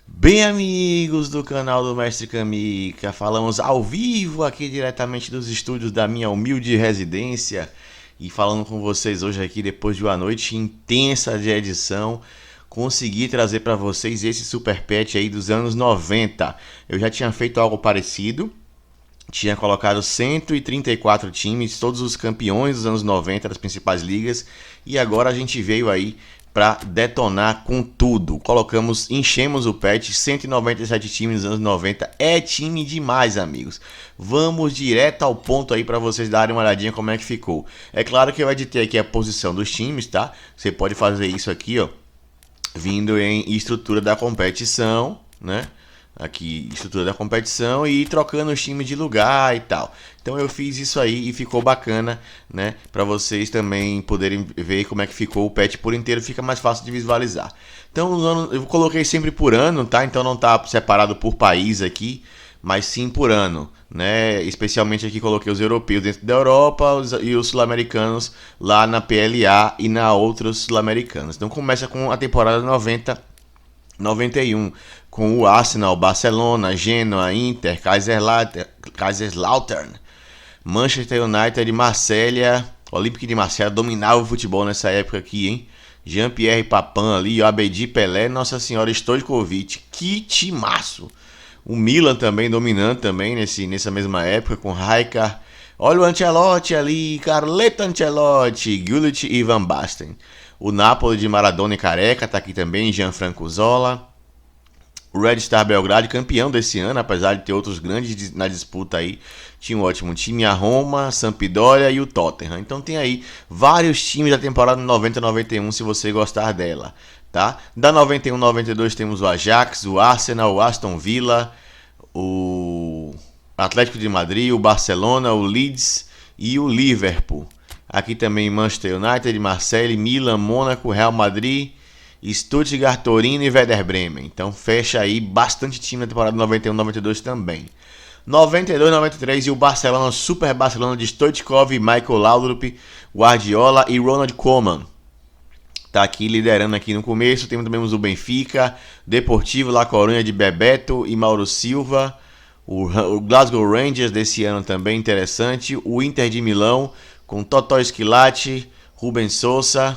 Bem, amigos do canal do Mestre Camika, falamos ao vivo aqui diretamente dos estúdios da minha humilde residência e falando com vocês hoje aqui depois de uma noite intensa de edição, consegui trazer para vocês esse super pet aí dos anos 90. Eu já tinha feito algo parecido, tinha colocado 134 times, todos os campeões dos anos 90 das principais ligas, e agora a gente veio aí para detonar com tudo. Enchemos o patch, 197 times nos anos 90. É time demais, amigos. Vamos direto ao ponto aí para vocês darem uma olhadinha como é que ficou. É claro que eu editei aqui a posição dos times, tá? Você pode fazer isso aqui, ó, vindo em estrutura da competição, né? Aqui, estrutura da competição e ir trocando os times de lugar e tal. Então eu fiz isso aí e ficou bacana, né? Para vocês também poderem ver como é que ficou o patch por inteiro, fica mais fácil de visualizar. Então eu coloquei sempre por ano, tá? Então não tá separado por país aqui, mas sim por ano, né? Especialmente aqui coloquei os europeus dentro da Europa e os sul-americanos lá na PLA e na outros sul-americanos. Então começa com a temporada 91, com o Arsenal, Barcelona, Genoa, Inter, Kaiserslautern, Manchester United, Marselha, Olympique de Marselha dominava o futebol nessa época aqui, hein? Jean-Pierre Papin ali, Abedi Pelé, Nossa Senhora Stojkovic, que timaço! O Milan também dominando também nessa mesma época com Rijkaard. Olha o Ancelotti ali, Carleto Ancelotti, Gullit e Van Basten. O Napoli de Maradona e Careca tá aqui também, Gianfranco Zola. O Red Star Belgrade, campeão desse ano, apesar de ter outros grandes na disputa aí. Tinha um ótimo time, a Roma, Sampdoria e o Tottenham. Então tem aí vários times da temporada 90-91, se você gostar dela, tá? Da 91-92 temos o Ajax, o Arsenal, o Aston Villa, o Atlético de Madrid, o Barcelona, o Leeds e o Liverpool. Aqui também Manchester United, Marseille, Milan, Mônaco, Real Madrid, Stuttgart, Torino e Werder Bremen. Então fecha aí bastante time na temporada 91-92 também. 92-93 e o Barcelona, Super Barcelona de Stoichkov, Michael Laudrup, Guardiola e Ronald Koeman. Tá aqui liderando aqui no começo. Temos o Benfica, Deportivo La Coruña de Bebeto e Mauro Silva. O Glasgow Rangers desse ano também interessante. O Inter de Milão com Totò Schillaci, Rubens Sousa.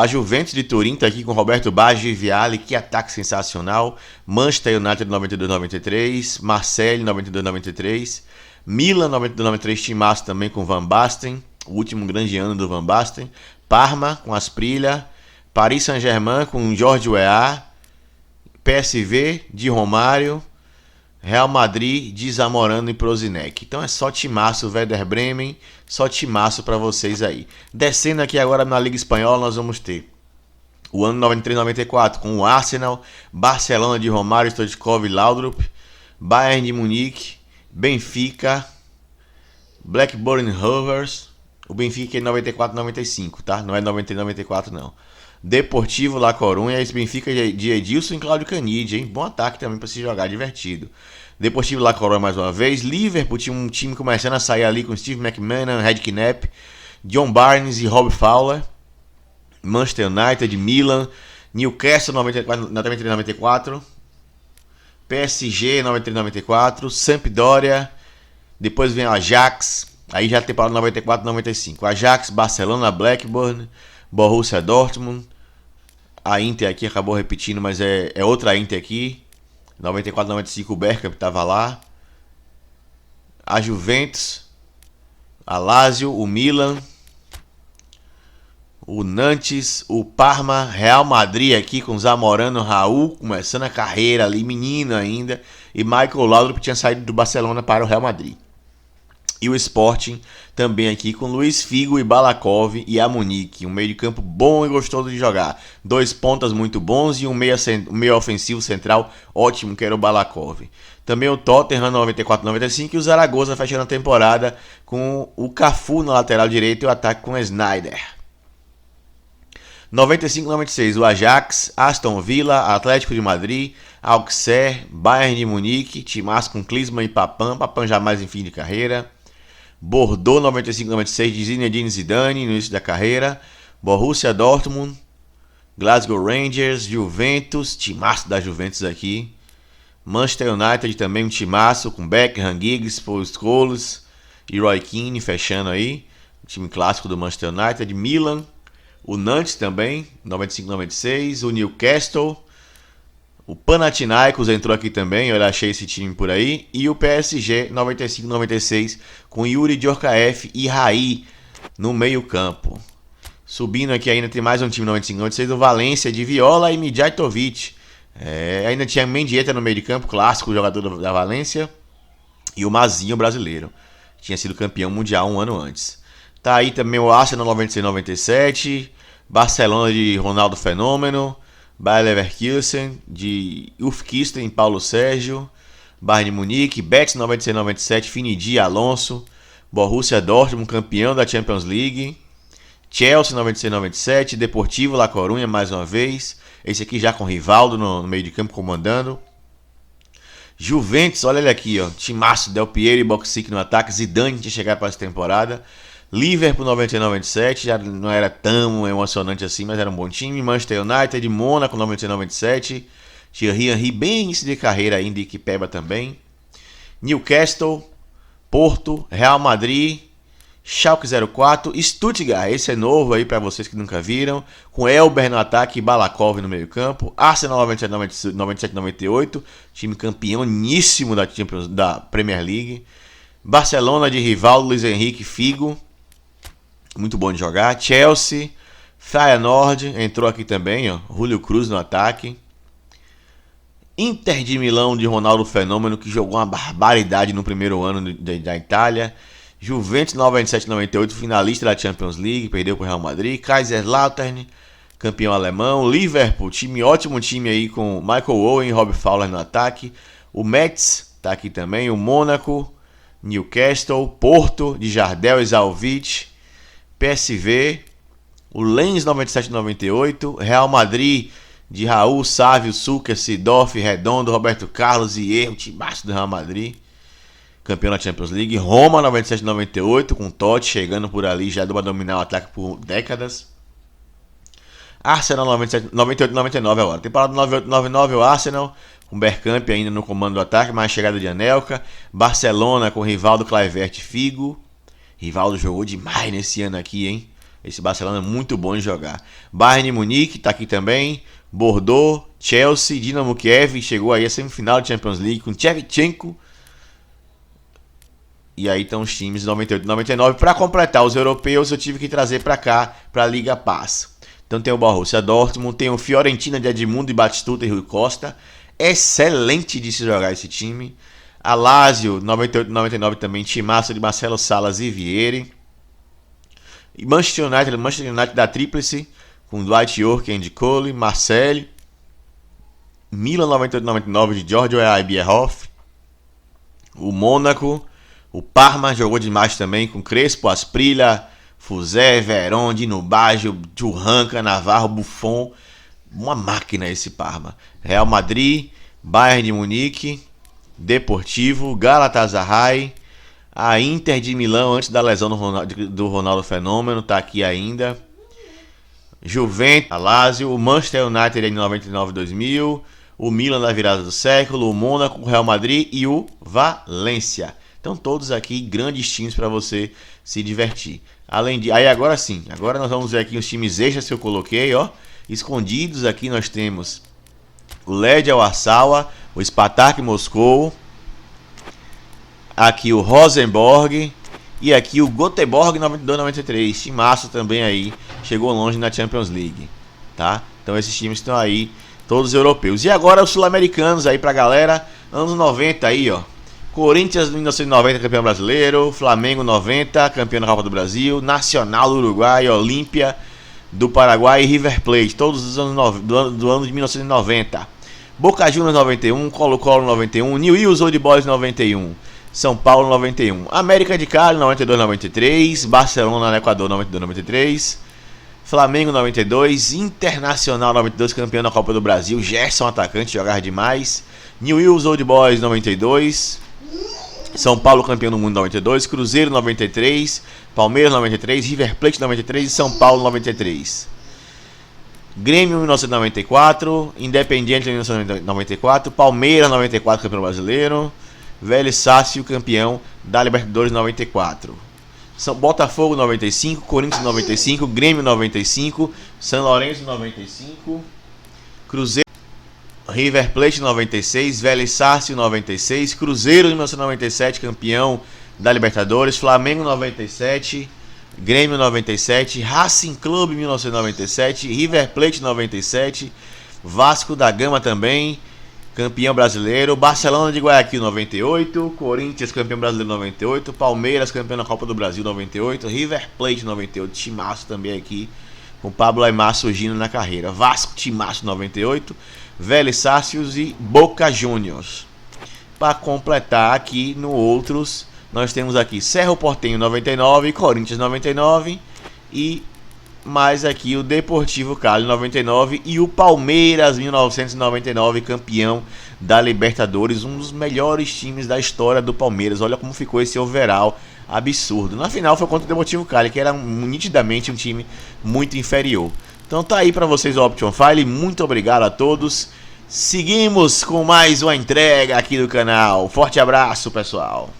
A Juventus de Turim está aqui com Roberto Baggio e Vialli, que ataque sensacional. Manchester United 92-93, Marseille 92-93, Milan 92-93, timaço também com Van Basten, o último grande ano do Van Basten. Parma com Asprilla, Paris Saint-Germain com Jorge Weah, PSV de Romário, Real Madrid de Zamorano e Prozinec. Então é só timaço, Werder Bremen, só timaço para vocês aí. Descendo aqui agora na Liga Espanhola, nós vamos ter o ano 93-94 com o Arsenal, Barcelona de Romário, Stoichkov e Laudrup, Bayern de Munique, Benfica, Blackburn Rovers. O Benfica é 94-95, tá? Não é 93-94 não. Deportivo La Coruña, esse Benfica de Edilson e Cláudio Canide, hein? Bom ataque também para se jogar, divertido. Deportivo La Coruña mais uma vez. Liverpool tinha um time começando a sair ali com Steve McManaman, Red Knapp, John Barnes e Rob Fowler. Manchester United, Milan, Newcastle 93-94, PSG 93-94, Sampdoria, depois vem o Ajax, aí já temporada 94-95. Ajax, Barcelona, Blackburn, Borussia Dortmund. A Inter aqui acabou repetindo, mas é outra Inter aqui. 94-95 o Bergkamp estava lá. A Juventus, a Lazio, o Milan, o Nantes, o Parma, Real Madrid aqui com Zamorano, Raul começando a carreira ali, menino ainda. E Michael Laudrup tinha saído do Barcelona para o Real Madrid. E o Sporting também aqui com Luiz Figo e Balakov e a Munique. Um meio de campo bom e gostoso de jogar. Dois pontas muito bons e um meio ofensivo central ótimo, que era o Balakov. Também o Tottenham 94-95 e o Zaragoza fechando a temporada com o Cafu na lateral direita e o ataque com o Sneijder. 95-96 o Ajax, Aston Villa, Atlético de Madrid, Auxerre, Bayern de Munique, timaço com Klinsmann e Papin jamais em fim de carreira. Bordeaux 95-96 de Zinedine Zidane no início da carreira. Borussia Dortmund, Glasgow Rangers, Juventus, timaço da Juventus aqui. Manchester United também um timaço com Beckham, Giggs, Paul Scholes e Roy Keane fechando aí. O time clássico do Manchester United. Milan, o Nantes também, 95-96. O Newcastle, o Panathinaikos entrou aqui também, eu achei esse time por aí. E o PSG, 95-96, com Yuri Djorkaeff e Raí no meio campo. Subindo aqui ainda tem mais um time 95-96, o Valência de Viola e Mijatovic. Ainda tinha Mendieta no meio de campo, clássico jogador da Valência. E o Mazinho brasileiro, tinha sido campeão mundial um ano antes. Tá aí também o Arsenal 96-97, Barcelona de Ronaldo Fenômeno, Bayer Leverkusen de Ulf Kirsten, Paulo Sérgio, Bayern Munique, Betis 96-97, Finidi, Alonso, Borussia Dortmund, campeão da Champions League, Chelsea 96-97, Deportivo La Coruña mais uma vez, esse aqui já com Rivaldo no meio de campo comandando. Juventus, olha ele aqui, ó, timaço, Del Piero e Boksic no ataque, Zidane tinha chegado para essa temporada. Liverpool 96-97, já não era tão emocionante assim, mas era um bom time. Manchester United, Mônaco 96-97, Thierry Henry bem início de carreira ainda, e Kipeba também. Newcastle, Porto, Real Madrid, Schalke 04, Stuttgart, esse é novo aí para vocês que nunca viram, com Elber no ataque e Balakov no meio campo. Arsenal 97-98, time campeoníssimo da Premier League. Barcelona de Rivaldo, Luiz Henrique, Figo, muito bom de jogar. Chelsea, Feyenoord, entrou aqui também, ó, Julio Cruz no ataque. Inter de Milão de Ronaldo Fenômeno, que jogou uma barbaridade no primeiro ano da Itália. Juventus 97-98, finalista da Champions League, perdeu para o Real Madrid. Kaiserslautern, campeão alemão. Liverpool, ótimo time aí com Michael Owen e Rob Fowler no ataque. O Metz tá aqui também. O Mônaco, Newcastle, Porto de Jardel e Zalvic, PSV, o Lens 97-98, Real Madrid de Raul, Sávio, Sucre, Sidorf, Redondo, Roberto Carlos e Erro, timaço do Real Madrid, campeão da Champions League. Roma 97-98, com Totti chegando por ali, já deu para dominar o ataque por décadas. Arsenal 98-99 agora, temporada 98-99 o Arsenal, com Bergkamp ainda no comando do ataque, mais chegada de Anelka. Barcelona com Rivaldo, Kluivert, Figo. Rivaldo jogou demais nesse ano aqui, hein? Esse Barcelona é muito bom de jogar. Bayern Munique tá aqui também. Bordeaux, Chelsea, Dinamo Kiev, chegou aí a semifinal de Champions League com Shevchenko. E aí estão os times de 98-99. Para completar os europeus, eu tive que trazer para cá, para a Liga Paz. Então tem o Borussia Dortmund, tem o Fiorentina de Edmundo e Batistuta e Rui Costa. Excelente de se jogar esse time. A Lazio 98-99 também, timaço de Marcelo Salas e Vieri. E Manchester United da Tríplice, com Dwight York, Andy Cole, Marseille. Milan 98-99 de Giorgio Bierhoff. O Mônaco, o Parma jogou demais também, com Crespo, Asprilla, Fuzé, Veron, Dino Baggio, Thuram, Cannavaro, Buffon. Uma máquina esse Parma. Real Madrid, Bayern de Munique, Deportivo, Galatasaray, a Inter de Milão antes da lesão do Ronaldo Fenômeno, tá aqui ainda. Juventus, a Lazio, o Manchester United em 99-2000, o Milan da virada do século, o Mônaco, o Real Madrid e o Valência. Então todos aqui grandes times para você se divertir. Além de, aí agora sim, agora nós vamos ver aqui os times extras que eu coloquei, ó, escondidos aqui nós temos o Legia Warsaw, o Spartak Moscou, aqui o Rosenborg e aqui o Göteborg 92-93, timaço também aí, chegou longe na Champions League, tá? Então esses times estão aí, todos europeus. E agora os sul-americanos aí pra galera, anos 90 aí, ó. Corinthians 1990, campeão brasileiro, Flamengo 90, campeão da Copa do Brasil, Nacional do Uruguai, Olímpia do Paraguai e River Plate, todos os anos do ano de 1990. Boca Juniors 91, Colo-Colo 91, Newell's Old Boys 91, São Paulo 91, América de Cali 92-93, Barcelona no Equador 92-93, Flamengo 92, Internacional 92, campeão da Copa do Brasil, Gerson atacante, jogar demais, Newell's Old Boys 92, São Paulo campeão do mundo 92, Cruzeiro 93, Palmeiras 93, River Plate 93 e São Paulo 93. Grêmio 1994, Independiente 1994, Palmeiras 94, campeão brasileiro, Vélez Sársfield, campeão da Libertadores 94. Botafogo 95, Corinthians 95, Grêmio 95, São Lourenço 95, Cruzeiro, River Plate 96, Vélez Sársfield 96, Cruzeiro de 1997, campeão da Libertadores, Flamengo 97, Grêmio 97, Racing Clube 1997, River Plate 97, Vasco da Gama também, campeão brasileiro, Barcelona de Guayaquil 98, Corinthians campeão brasileiro 98, Palmeiras campeão da Copa do Brasil 98, River Plate 98, timaço também aqui, com Pablo Aimar surgindo na carreira, Vasco timaço 98, Vélez Sársfield e Boca Juniors. Para completar aqui no outros, nós temos aqui Cerro Porteño 99, Corinthians 99 e mais aqui o Deportivo Cali 99 e o Palmeiras 1999, campeão da Libertadores, um dos melhores times da história do Palmeiras. Olha como ficou esse overall absurdo. Na final foi contra o Deportivo Cali, que era nitidamente um time muito inferior. Então tá aí para vocês o Option File, muito obrigado a todos. Seguimos com mais uma entrega aqui do canal. Forte abraço, pessoal.